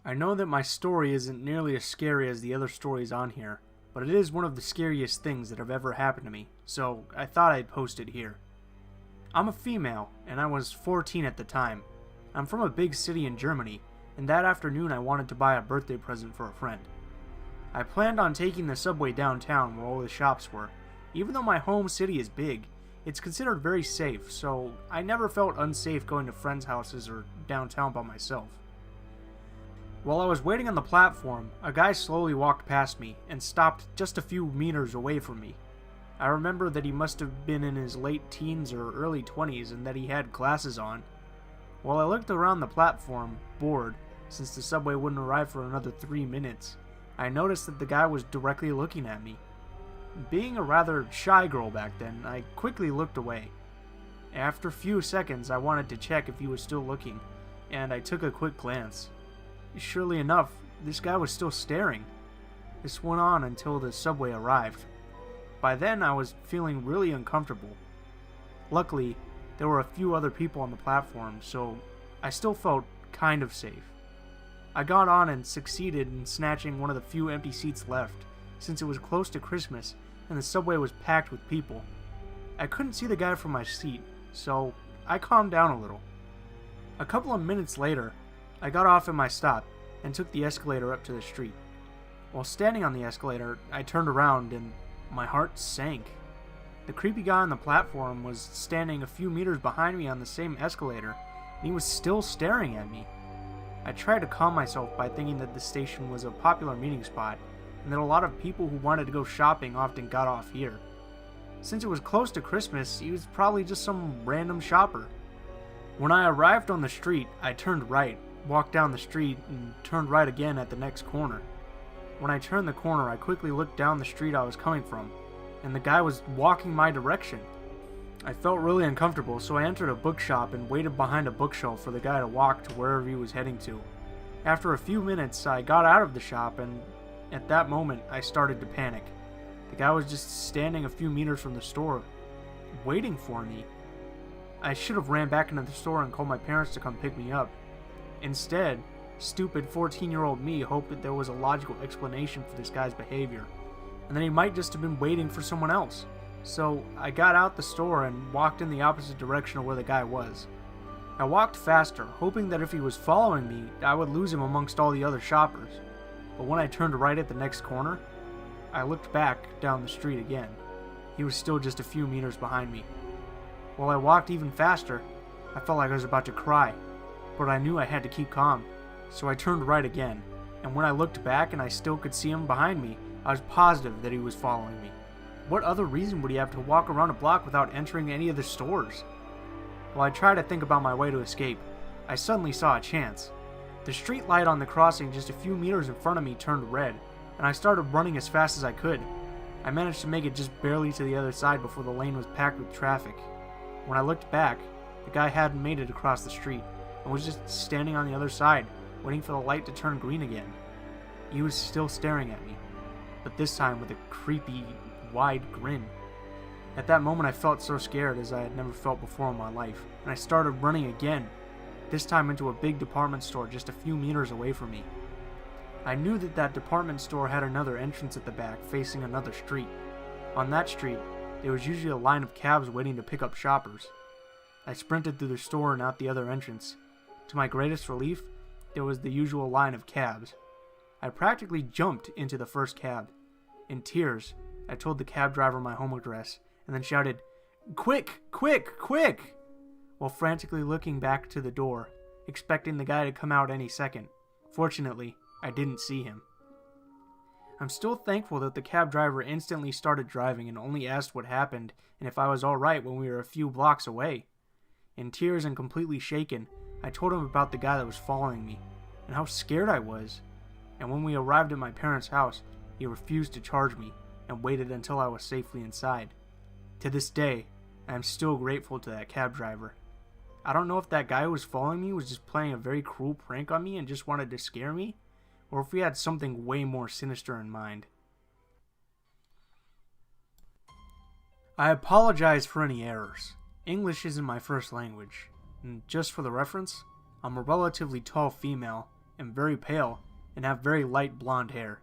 I know that my story isn't nearly as scary as the other stories on here, but it is one of the scariest things that have ever happened to me, so I thought I'd post it here. I'm a female, and I was 14 at the time. I'm from a big city in Germany, and that afternoon I wanted to buy a birthday present for a friend. I planned on taking the subway downtown where all the shops were. Even though my home city is big, it's considered very safe, so I never felt unsafe going to friends' houses or downtown by myself. While I was waiting on the platform, a guy slowly walked past me and stopped just a few meters away from me. I remember that he must have been in his late teens or early 20s and that he had glasses on. While I looked around the platform, bored, since the subway wouldn't arrive for another 3 minutes, I noticed that the guy was directly looking at me. Being a rather shy girl back then, I quickly looked away. After a few seconds, I wanted to check if he was still looking, and I took a quick glance. Surely enough, this guy was still staring. This went on until the subway arrived. By then, I was feeling really uncomfortable. Luckily, there were a few other people on the platform, so I still felt kind of safe. I got on and succeeded in snatching one of the few empty seats left, since it was close to Christmas and the subway was packed with people. I couldn't see the guy from my seat, so I calmed down a little. A couple of minutes later, I got off at my stop and took the escalator up to the street. While standing on the escalator, I turned around and my heart sank. The creepy guy on the platform was standing a few meters behind me on the same escalator, and he was still staring at me. I tried to calm myself by thinking that the station was a popular meeting spot, and that a lot of people who wanted to go shopping often got off here. Since it was close to Christmas, he was probably just some random shopper. When I arrived on the street, I turned right, walked down the street, and turned right again at the next corner. When I turned the corner, I quickly looked down the street I was coming from, and the guy was walking my direction. I felt really uncomfortable, so I entered a bookshop and waited behind a bookshelf for the guy to walk to wherever he was heading to. After a few minutes, I got out of the shop, and at that moment, I started to panic. The guy was just standing a few meters from the store, waiting for me. I should have ran back into the store and called my parents to come pick me up. Instead, stupid 14-year-old me hoped that there was a logical explanation for this guy's behavior, and that he might just have been waiting for someone else. So I got out the store and walked in the opposite direction of where the guy was. I walked faster, hoping that if he was following me, I would lose him amongst all the other shoppers. But when I turned right at the next corner, I looked back down the street again. He was still just a few meters behind me. While I walked even faster, I felt like I was about to cry, but I knew I had to keep calm, so I turned right again, and when I looked back and I still could see him behind me, I was positive that he was following me. What other reason would he have to walk around a block without entering any of the stores? While I tried to think about my way to escape, I suddenly saw a chance. The street light on the crossing just a few meters in front of me turned red, and I started running as fast as I could. I managed to make it just barely to the other side before the lane was packed with traffic. When I looked back, the guy hadn't made it across the street, and was just standing on the other side, waiting for the light to turn green again. He was still staring at me, but this time with a creepy, wide grin. At that moment I felt so scared as I had never felt before in my life, and I started running again, this time into a big department store just a few meters away from me. I knew that that department store had another entrance at the back facing another street. On that street, there was usually a line of cabs waiting to pick up shoppers. I sprinted through the store and out the other entrance. To my greatest relief, there was the usual line of cabs. I practically jumped into the first cab. In tears, I told the cab driver my home address, and then shouted, "Quick! Quick! Quick!" while frantically looking back to the door, expecting the guy to come out any second. Fortunately, I didn't see him. I'm still thankful that the cab driver instantly started driving and only asked what happened and if I was alright when we were a few blocks away. In tears and completely shaken, I told him about the guy that was following me, and how scared I was. And when we arrived at my parents' house, he refused to charge me, and waited until I was safely inside. To this day, I am still grateful to that cab driver. I don't know if that guy who was following me was just playing a very cruel prank on me and just wanted to scare me, or if he had something way more sinister in mind. I apologize for any errors. English isn't my first language, and just for the reference, I'm a relatively tall female, am very pale, and have very light blonde hair.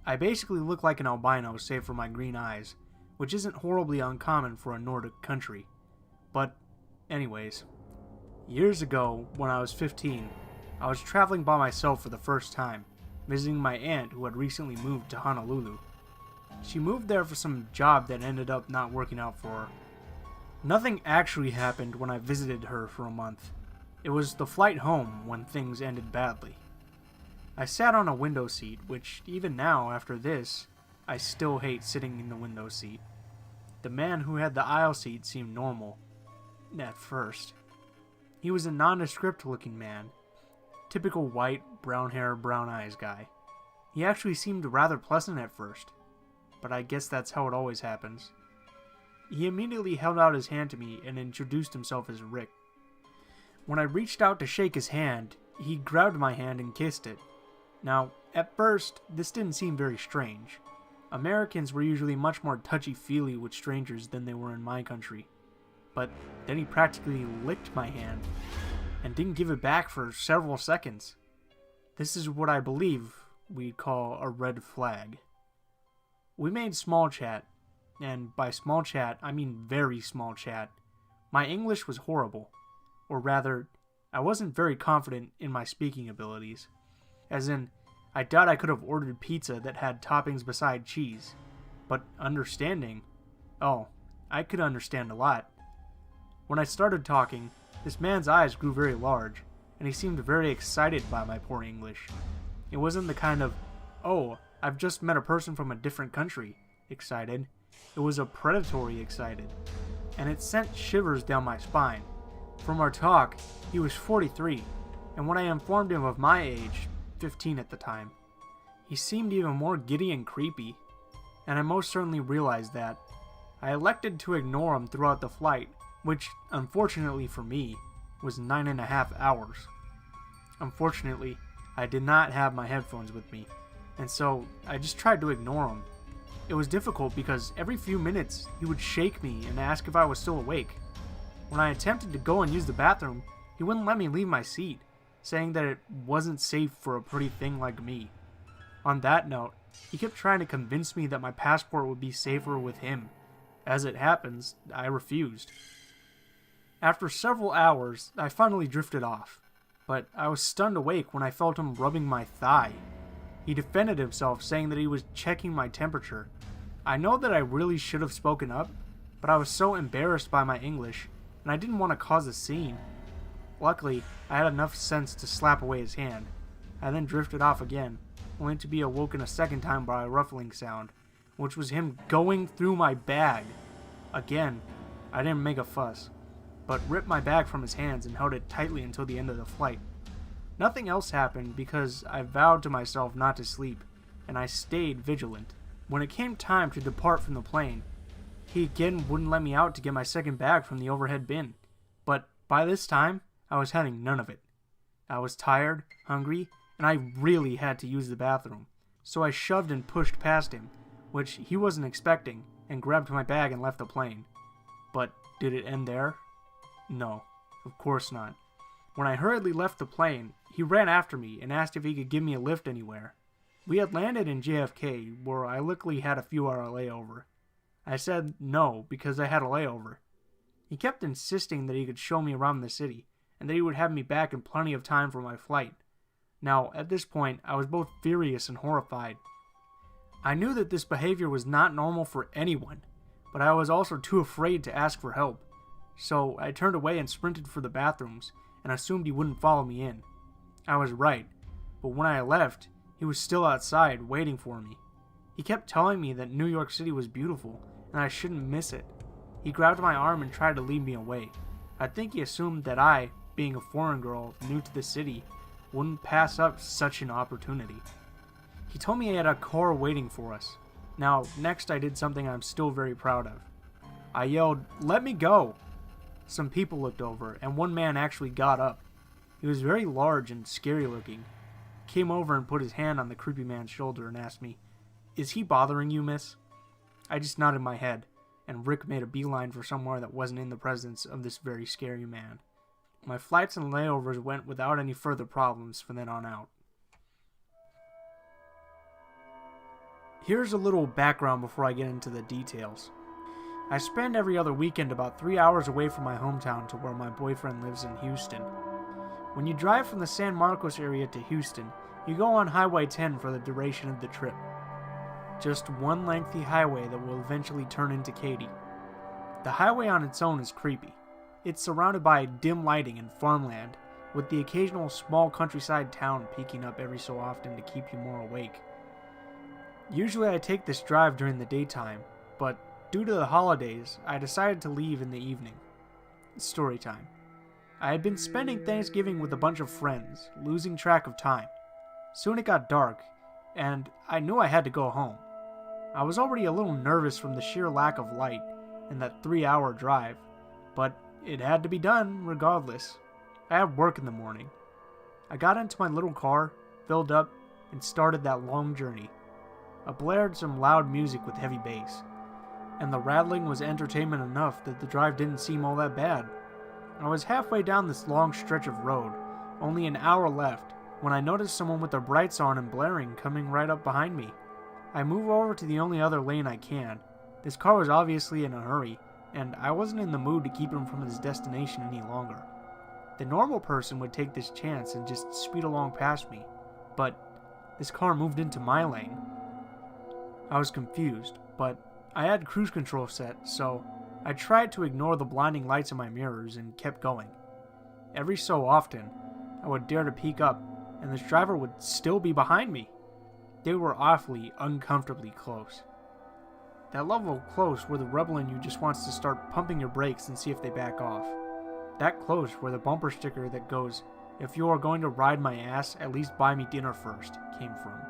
I basically look like an albino save for my green eyes, which isn't horribly uncommon for a Nordic country. But, anyways, years ago, when I was 15, I was traveling by myself for the first time, visiting my aunt who had recently moved to Honolulu. She moved there for some job that ended up not working out for her. Nothing actually happened when I visited her for a month. It was the flight home when things ended badly. I sat on a window seat, which even now, after this, I still hate sitting in the window seat. The man who had the aisle seat seemed normal, at first. He was a nondescript looking man. Typical white, brown hair, brown eyes guy. He actually seemed rather pleasant at first, but I guess that's how it always happens. He immediately held out his hand to me and introduced himself as Rick. When I reached out to shake his hand, he grabbed my hand and kissed it. Now, at first, this didn't seem very strange. Americans were usually much more touchy-feely with strangers than they were in my country. But then he practically licked my hand and didn't give it back for several seconds. This is what I believe we'd call a red flag. We made small chat, and by small chat, I mean very small chat. My English was horrible, or rather, I wasn't very confident in my speaking abilities. As in, I doubt I could have ordered pizza that had toppings beside cheese. But understanding? Oh, I could understand a lot. When I started talking, this man's eyes grew very large, and he seemed very excited by my poor English. It wasn't the kind of, oh, I've just met a person from a different country, excited. It was a predatory excited, and it sent shivers down my spine. From our talk, he was 43, and when I informed him of my age, 15 at the time, he seemed even more giddy and creepy, and I most certainly realized that. I elected to ignore him throughout the flight, which, unfortunately for me, was 9.5 hours. Unfortunately, I did not have my headphones with me, and so I just tried to ignore him. It was difficult because every few minutes he would shake me and ask if I was still awake. When I attempted to go and use the bathroom, he wouldn't let me leave my seat, saying that it wasn't safe for a pretty thing like me. On that note, he kept trying to convince me that my passport would be safer with him. As it happens, I refused. After several hours, I finally drifted off, but I was stunned awake when I felt him rubbing my thigh. He defended himself, saying that he was checking my temperature. I know that I really should have spoken up, but I was so embarrassed by my English, and I didn't want to cause a scene. Luckily, I had enough sense to slap away his hand. I then drifted off again, only to be awoken a second time by a ruffling sound, which was him going through my bag. Again, I didn't make a fuss, but ripped my bag from his hands and held it tightly until the end of the flight. Nothing else happened because I vowed to myself not to sleep, and I stayed vigilant. When it came time to depart from the plane, he again wouldn't let me out to get my second bag from the overhead bin. But by this time, I was having none of it. I was tired, hungry, and I really had to use the bathroom. So I shoved and pushed past him, which he wasn't expecting, and grabbed my bag and left the plane. But did it end there? No, of course not. When I hurriedly left the plane, he ran after me and asked if he could give me a lift anywhere. We had landed in JFK, where I luckily had a few-hour layover. I said no, because I had a layover. He kept insisting that he could show me around the city, and that he would have me back in plenty of time for my flight. Now, at this point, I was both furious and horrified. I knew that this behavior was not normal for anyone, but I was also too afraid to ask for help. So I turned away and sprinted for the bathrooms, and assumed he wouldn't follow me in. I was right, but when I left, he was still outside, waiting for me. He kept telling me that New York City was beautiful, and I shouldn't miss it. He grabbed my arm and tried to lead me away. I think he assumed that I, being a foreign girl new to the city, wouldn't pass up such an opportunity. He told me he had a car waiting for us. Now, next I did something I'm still very proud of. I yelled, "Let me go!" Some people looked over, and one man actually got up. He was very large and scary looking. He came over and put his hand on the creepy man's shoulder and asked me, "Is he bothering you, miss?" I just nodded my head, and Rick made a beeline for somewhere that wasn't in the presence of this very scary man. My flights and layovers went without any further problems from then on out. Here's a little background before I get into the details. I spend every other weekend about 3 hours away from my hometown to where my boyfriend lives in Houston. When you drive from the San Marcos area to Houston, you go on Highway 10 for the duration of the trip. Just one lengthy highway that will eventually turn into Katy. The highway on its own is creepy. It's surrounded by dim lighting and farmland, with the occasional small countryside town peeking up every so often to keep you more awake. Usually I take this drive during the daytime, but due to the holidays, I decided to leave in the evening. Story time. I had been spending Thanksgiving with a bunch of friends, losing track of time. Soon it got dark, and I knew I had to go home. I was already a little nervous from the sheer lack of light in that 3-hour drive, but it had to be done regardless. I had work in the morning. I got into my little car, filled up, and started that long journey. I blared some loud music with heavy bass, and the rattling was entertainment enough that the drive didn't seem all that bad. I was halfway down this long stretch of road, only an hour left, when I noticed someone with their brights on and blaring coming right up behind me. I move over to the only other lane I can. This car was obviously in a hurry, and I wasn't in the mood to keep him from his destination any longer. The normal person would take this chance and just speed along past me, but this car moved into my lane. I was confused, but I had cruise control set, so I tried to ignore the blinding lights in my mirrors and kept going. Every so often, I would dare to peek up, and this driver would still be behind me. They were awfully, uncomfortably close. That level of close where the rebel in you just wants to start pumping your brakes and see if they back off. That close where the bumper sticker that goes, "If you are going to ride my ass, at least buy me dinner first," came from.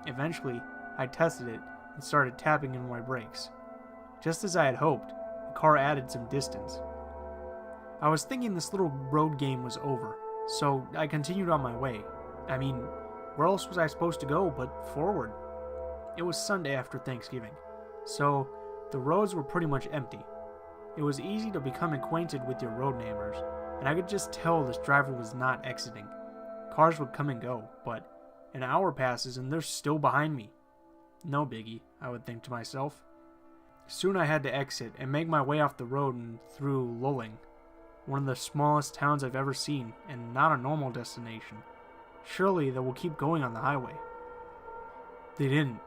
Eventually, I tested it and started tapping in my brakes. Just as I had hoped, the car added some distance. I was thinking this little road game was over, so I continued on my way. I mean, where else was I supposed to go but forward? It was Sunday after Thanksgiving, so the roads were pretty much empty. It was easy to become acquainted with your road neighbors, and I could just tell this driver was not exiting. Cars would come and go, but an hour passes and they're still behind me. No biggie, I would think to myself. Soon I had to exit and make my way off the road and through Lulling, one of the smallest towns I've ever seen, and not a normal destination. Surely they will keep going on the highway. They didn't.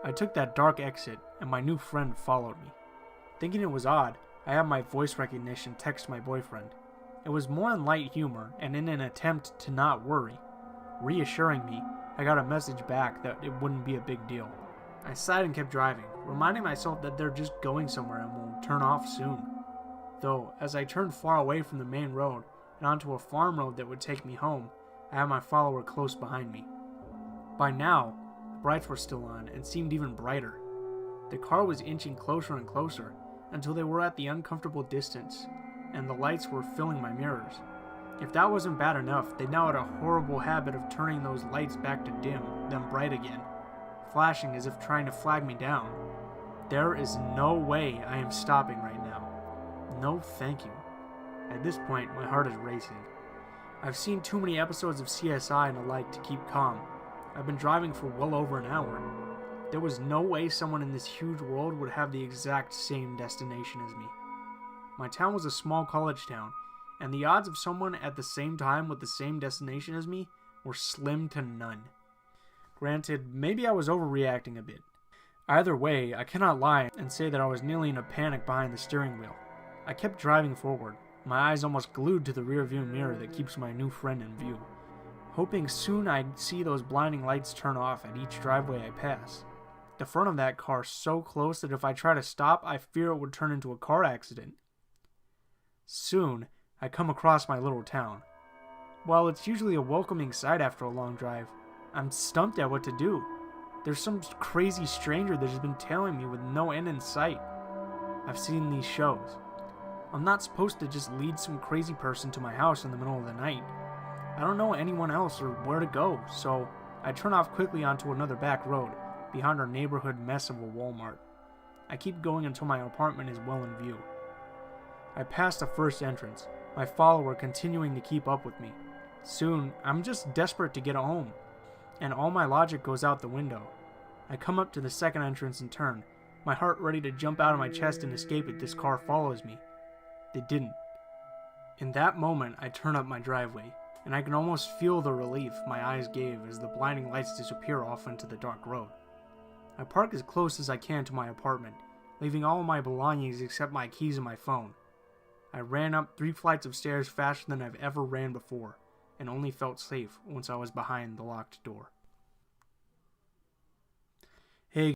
I took that dark exit, and my new friend followed me. Thinking it was odd, I had my voice recognition text my boyfriend. It was more in light humor and in an attempt to not worry. Reassuring me, I got a message back that it wouldn't be a big deal. I sighed and kept driving, reminding myself that they're just going somewhere and will turn off soon. Though, as I turned far away from the main road and onto a farm road that would take me home, I had my follower close behind me. By now, the brights were still on and seemed even brighter. The car was inching closer and closer until they were at the uncomfortable distance, and the lights were filling my mirrors. If that wasn't bad enough, they now had a horrible habit of turning those lights back to dim, then bright again, flashing as if trying to flag me down. There is no way I am stopping right now. No thank you. At this point, my heart is racing. I've seen too many episodes of CSI and the like to keep calm. I've been driving for well over an hour. There was no way someone in this huge world would have the exact same destination as me. My town was a small college town, and the odds of someone at the same time with the same destination as me were slim to none. Granted, maybe I was overreacting a bit. Either way, I cannot lie and say that I was nearly in a panic behind the steering wheel. I kept driving forward, my eyes almost glued to the rearview mirror that keeps my new friend in view, hoping soon I'd see those blinding lights turn off at each driveway I pass. The front of that car so close that if I try to stop, I fear it would turn into a car accident. Soon, I come across my little town. While it's usually a welcoming sight after a long drive, I'm stumped at what to do. There's some crazy stranger that has been tailing me with no end in sight. I've seen these shows. I'm not supposed to just lead some crazy person to my house in the middle of the night. I don't know anyone else or where to go, so I turn off quickly onto another back road, behind our neighborhood mess of a Walmart. I keep going until my apartment is well in view. I pass the first entrance, my follower continuing to keep up with me. Soon, I'm just desperate to get home, and all my logic goes out the window. I come up to the second entrance and turn, my heart ready to jump out of my chest and escape if this car follows me. It didn't. In that moment, I turn up my driveway, and I can almost feel the relief my eyes gave as the blinding lights disappear off into the dark road. I park as close as I can to my apartment, leaving all of my belongings except my keys and my phone. I ran up 3 flights of stairs faster than I've ever ran before, and only felt safe once I was behind the locked door.